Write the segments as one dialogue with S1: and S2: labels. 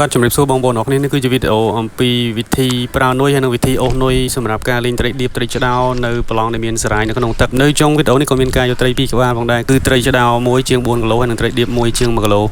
S1: បាទជំរាបសួរបងប្អូនអរគ្នានេះគឺជាវីដេអូអំពីវិធីប្រើនុយហើយនិងវិធីអូសនុយសម្រាប់ការលេងត្រីឌៀបត្រីឆ្ដោនៅប្រឡងដែលមានសារ៉ាយនៅក្នុងទឹកនៅចុងវីដេអូនេះក៏មានការយកត្រី2ក្បាលផងដែរគឺត្រីឆ្ដោ1ជាង4គីឡូហើយនិងត្រីឌៀប1ជាង1គីឡូ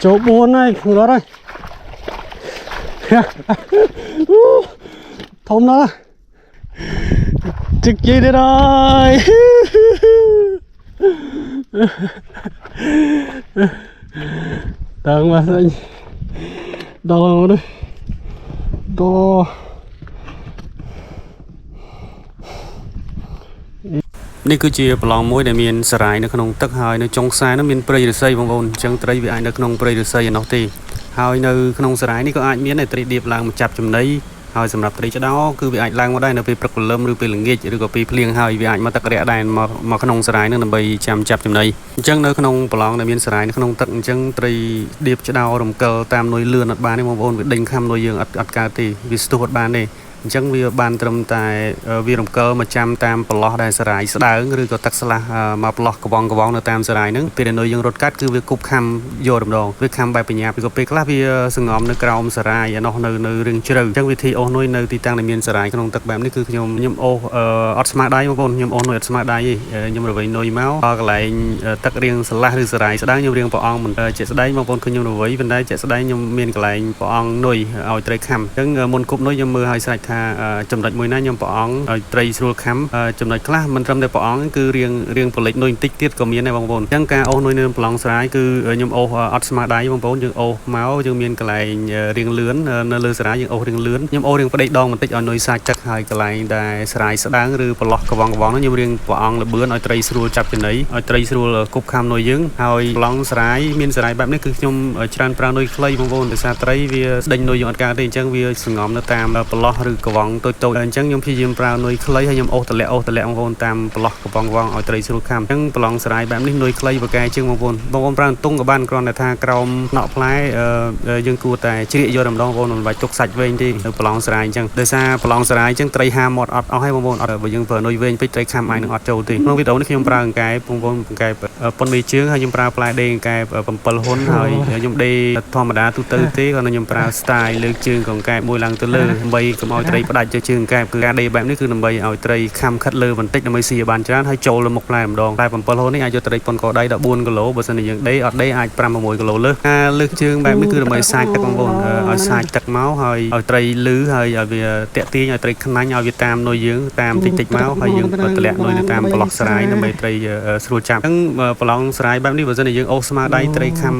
S2: chỗ 4 này ngửa đây thông đó trực chi đây rồi đang mà anh đo đây đo
S1: នេះគឺជាប្រឡងមួយដែលមានសារ៉ាយនៅក្នុងទឹកហើយនៅចុងខ្សែនោះមានព្រៃឫស្សីបងប្អូនអញ្ចឹងត្រីវាអាចនៅក្នុងព្រៃឫស្សីឯណោះទេហើយនៅក្នុងសារ៉ាយនេះក៏អាចមានត្រីឌៀបឡើងមកចាប់ចំណីហើយសម្រាប់ត្រីឆ្ដោគឺវាអាចឡើងមកដែរនៅពេលព្រឹកព្រលឹមឬពេលល្ងាចឬក៏ពេលភ្លៀងហើយវាអាចមកទឹករយៈដែរមកក្នុងសារ៉ាយនឹងដើម្បីចាំចាប់ចំណីអញ្ចឹងនៅក្នុងប្រឡងដែលមានសារ៉ាយនៅក្នុងទឹកអញ្ចឹងត្រីឌៀបឆ្ដោរំកិលតាមនុយលឿនអត់បានទេបងប្អូនវាដេញខំនុយយើងអត់កើតទេវាស្ទុះអត់បានទេអញ្ចឹងវាបានត្រឹមតែវារំកិលមកចាំតាមប្រឡោះដែលសារ៉ាយស្ដើងឬក៏ទឹកស្លាស់មកប្រឡោះកវងនៅតាមសារ៉ាយហ្នឹងពេលដែលនុយយើងរត់កាត់គឺវាគប់ខំយកម្ដងវាខំបែបបញ្ញាពីក៏ពេលខ្លះវាសង្ងំនៅក្រោមសារ៉ាយឯណោះនៅរឿងជ្រៅអញ្ចឹងវិធីអូសនុយនៅទីតាំងដែលមានសារ៉ាយក្នុងទឹកបែបនេះគឺខ្ញុំអូសអត់ស្មារតីបងប្អូនខ្ញុំអូសនុយអត់ស្មារតីទេខ្ញុំរវៃនុយមកដល់កន្លែងទឹករៀងស្រឡះឬសារ៉ាយស្ដើងខ្ញុំរៀងព្រះអង្គមិនជាក់ស្ដែងបងប្អូនគឺខ្ញុំរវៃប៉ុន្តែជាក់ស្ដែងខ្ញុំមានកន្លែងព្រះអង្គនុយឲ្យត្រីខំអញ្ចឹងមុនគប់នុយខ្ញុំមើលឲ្យស្រេចថាចំណុចមួយណាខ្ញុំព្រះអង្គឲ្យត្រីស្រួលខំចំណុចខ្លះមិនត្រឹមតែព្រះអង្គគឺរៀងប្រលិចនុយបន្តិចទៀតក៏មានដែរបងប្អូនអញ្ចឹងការអូសនុយនៅប្រឡងស្រ័យគឺខ្ញុំអូសអត់ស្មារតីបងប្អូនយើងអូសមកយើងមានកន្លែងរៀងលឿននៅលើស្រ័យយើងអូសរៀងលឿនខ្ញុំអូសរៀងផ្ដេកដងបន្តិចឲ្យនុយសាច់ទឹកហើយកន្លែងដែលស្រ័យស្ដើងឬប្រឡោះកវងនោះខ្ញុំរៀងព្រះអង្គលបឿនឲ្យត្រីស្រួលចាប់ចំណីឲ្យត្រីស្រួលគប់ខំនុយយើងហើយប្រឡងស្រ័យមានស្រ័យបែបនេះគឺខ្ញុំច្រើនប្រើនុយខ្លីបងប្អូនដោយសារត្រីវាស្ដេញនុយយើងអត់កើតទេអញ្ចឹងវាសង្ងំនៅតាមប្រឡោះឬកវងតូចអញ្ចឹងខ្ញុំព្យាយាមប្រើនុយខ្លីហើយខ្ញុំអូសតម្លាក់បងប្អូនតាមប្រឡោះកំប៉ុងវងឲ្យត្រីស្រួលខំអញ្ចឹងប្រឡងស្រ័យបែបនេះនុយខ្លីបកែជាងបងប្អូនប្រើអន្ទង់ក៏បានគ្រាន់តែថាក្រោមណក់ផ្លែយើងគួរតែជ្រៀកយកម្ដងបងប្អូនមិនបាច់ទុកសាច់វែងទេនៅប្រឡងស្រ័យអញ្ចឹងដោយសារប្រឡងស្រ័យអញ្ចឹងត្រីហាមាត់អត់អស់ហើយបងប្អូនអត់បើយើងប្រើនុយវែងពេកត្រីខំអាចនឹងអត់ចូលទេក្នុងវីដេអូនេះខ្ញុំប្រើអង្កែបងប្អូនអង្កែប៉ុនមេជើងហើយខ្ញុំប្រើផ្លែដេងអង្កែ7ហ៊ុនហើយខ្ញុំដេធម្មតាទូទៅទេគាត់ខ្ញុំប្រើ style លើកជើងអង្កែមួយឡើងទៅលើដើម្បីកុំឲ្យត្រីផ្ដាច់ជើងអង្កែគឺការដេបែបនេះគឺដើម្បីឲ្យត្រីខំខិតលើបន្តិចដើម្បីស៊ីបានច្រើនហើយចូលលើមុខផ្លែម្ដងផ្លែ7ហ៊ុននេះអាចយកត្រីប៉ុនកដៃ14គីឡូបើសិនជាយើងដេអត់ដេអាច5 6គីឡូលើសការលើកជើងបែបនេះគឺដើម្បីសាច់ទឹកបងប្អូនឲ្យសាច់ទឹកមកហើយឲ្យត្រីលឺហើយឲ្យវាតាក់ទាញឲ្យត្រីខ្នាញ់ឲ្យវាតាមនុយយើងតាមតិចមកហើយយើងតម្លាក់នុយនៅតាមប្រឡោះស្រ័យដើម្បីត្រីស្រួលចាប់អញ្ចឹងប្រឡងស្រ័យបែបនេះបើសិនជាយើងអូសស្មារតីត្រីខំ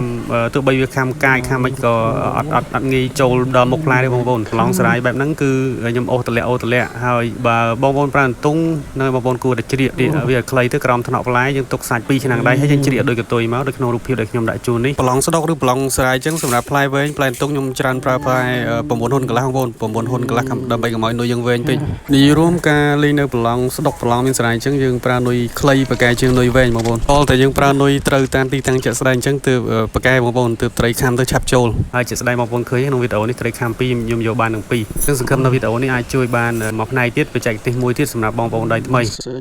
S1: ទោះបីវាខំកាយខំមិនក៏អត់ងាយចូលដល់មុខផ្លែទេបងប្អូនប្រឡងស្រ័យបែបហ្នឹងគឺខ្ញុំអូសតម្លាក់ហើយបើបងប្អូនប្រើអន្ទង់នៅបងប្អូនគួរតែជ្រៀកវាខ្លីទៅក្រោមថ្នាក់ផ្លែយើងទុកសាច់2ឆ្នាំងដៃហើយយើងជ្រៀកដោយកតុយមកដូចក្នុងរូបភាពដែលខ្ញុំដាក់ជូននេះប្រឡងស្ដុកឬប្រឡងស្រ័យអញ្ចឹងសម្រាប់ផ្លែវែងផ្លែអន្ទង់ខ្ញុំច្រើនប្រើផ្លែ9ហ៊ុនកន្លះបងប្អូន9ហ៊ុនកន្លះដើម្បីកុំឲ្យនុយយើងវែងពេកនិយាយរួមការលេងនៅប្រឡងស្ដុកប្រឡងមានស្រ័យអញ្ចឹងយើងប្រើនុយខ្លីបកែជាងនុយវែងបងប្អូនតតែយើងប្រើនុយត្រូវតាមទីតាំងជាក់ស្ដែងអញ្ចឹងទើបបកែបងប្អូនទើបត្រីខំទៅឆាប់ចូលហើយជាក់ស្ដែងបងប្អូនឃើញក្នុងវីដេអូនេះត្រីខំ2ខ្ញុំយកបានទាំង2អញ្ចឹងសង្ឃឹមនៅវីដេអូនេះអាចជួយបានមួយផ្នែកទៀតបច្ចេកទេសមួយទៀតសម្រាប់បងប្អូនដៃថ្មី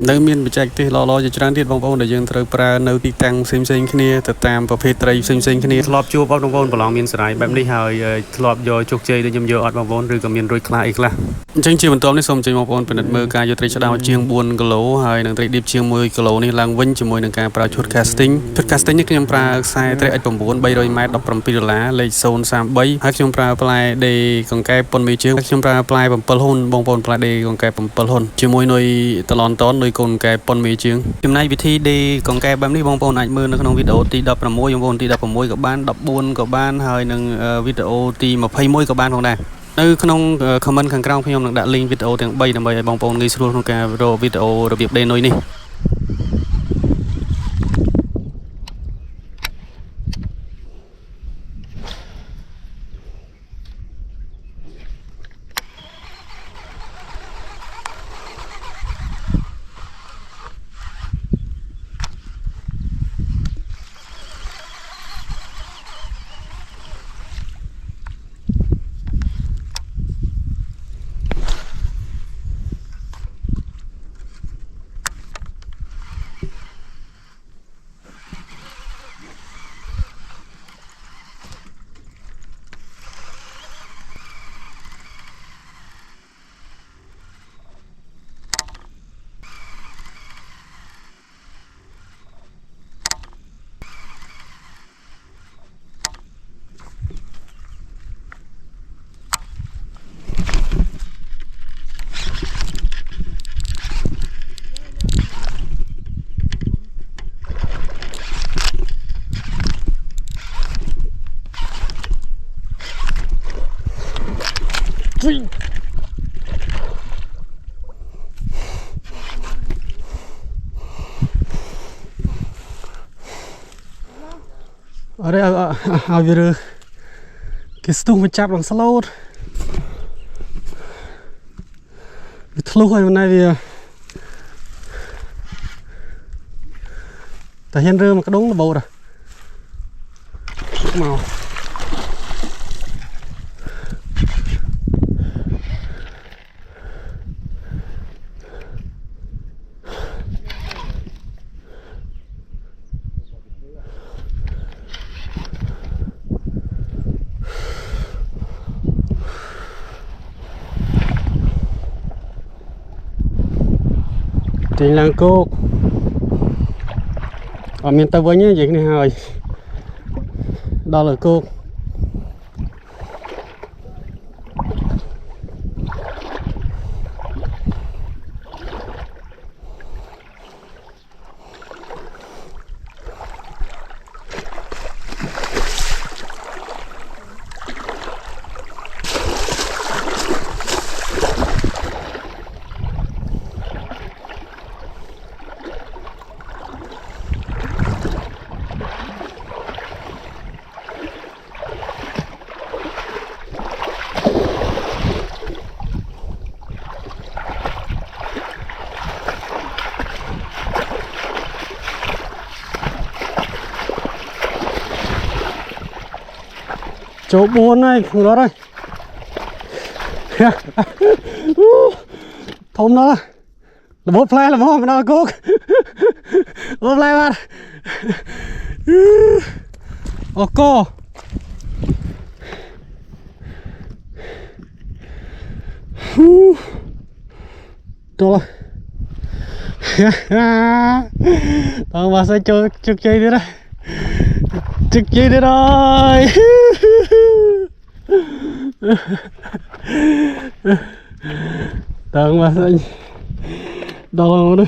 S1: នៅមានបច្ចេកទេសល្អៗជាច្រើនទៀតបងប្អូនដែលយើងត្រូវប្រើនៅទីតាំងផ្សេងៗគ្នាទៅតាមប្រភេទត្រីផ្សេងៗគ្នាធ្លាប់ជួបបងប្អូនប្រឡងមានស្រ័យបែបនេះហើយធ្លាប់យកជោគជ័យដូចខ្ញុំយកអត់បងប្អូនឬក៏មានរួចខ្លះអីខ្លះអញ្ចឹងជាបន្តនេះសូមអញ្ជើញបងប្អូនពិនិត្យមើលការយកត្រីឆ្ដោជាង4គីឡូហើយនឹងត្រីឌីបជាង1គីឡូនេះឡើងវិញជាមួយនឹងការប្រើឈុត casting ឈុត casting នេះខ្ញុំប្រើខ្សែត្រី X9 300ម៉ែត្រ $17 លេខ033ហើយខ្ញុំប្រើផ្លែដេកង្កែប៉ុនមេជើងខ្ញុំប្រើផ្លែ 7 hun bong pon pla de con cái 7 hun ជាមួយនុយតឡនតននុយកូនកែប៉ុនមេជាងចំណែកវិធីដេកងកែបែបនេះបងប្អូនអាចមើលនៅក្នុងវីដេអូទី16បងប្អូនទី16ក៏បាន14ក៏បានហើយនឹងវីដេអូទី21ក៏បានផងដែរនៅក្នុង comment ខាងក្រោមខ្ញុំនឹងដាក់ link វីដេអូទាំង3ដើម្បីឲ្យបងប្អូនងាយស្រួលក្នុងការរកវីដេអូរបៀបដេនុយនេះ ở đây ở về cái stung phải chạm bằng slow slow hay này vì tại hiện rơ mà cái đống là bầu rồi màu Trình làng cô ở miền Tây với nhé vậy này rồi đó là cô chỗ 4 này đó đây thông đó là bốt play là mò mà nó cốt bốt play bạn ô cô rồi tao mà sẽ chơi chơi đi đây trực chi đi rồi tao mà sẽ đo đây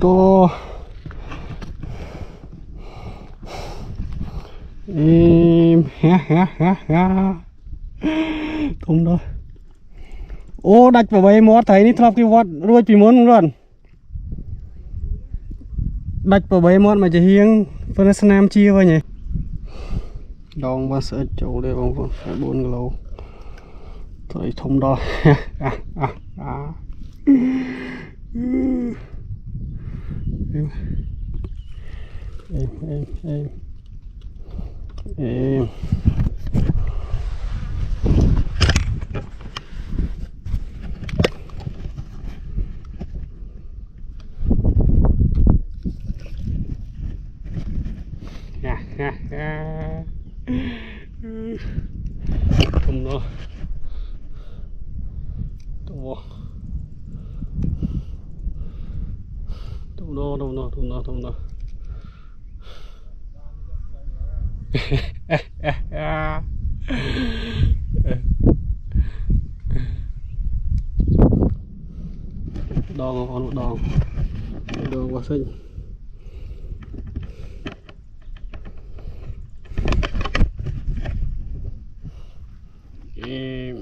S1: đo em không đâu ô đặt vào bầy mót thấy ní thọc cái vót ruồi bị muốn luôn đặt vào bầy mót mà chỉ hiếng phân nó nam chia vào nhỉ đong ba sợ chỗ đây bông vâng phải 4 lô thấy thông đo em không nó không nó
S2: xịn em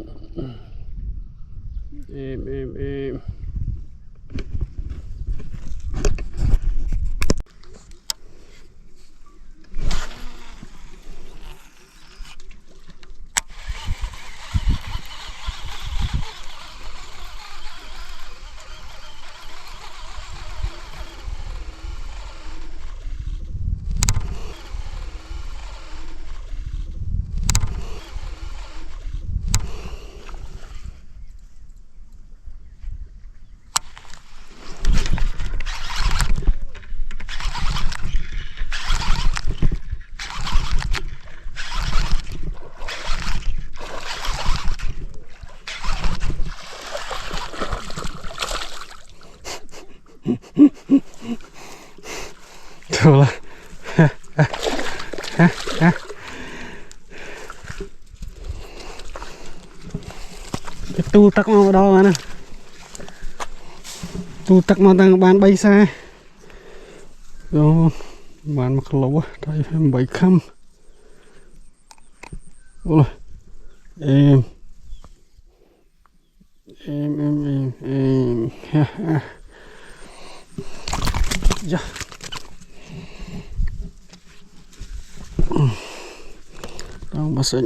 S2: thôi cái tu tắc mau đó nè tu tắc mau đang bán bay xa rồi bán mặc lẩu đây phải 7 khăm ôi em ha ha dạ đang bớt xịn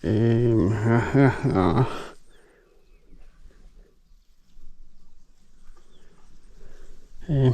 S2: em ha ha ha em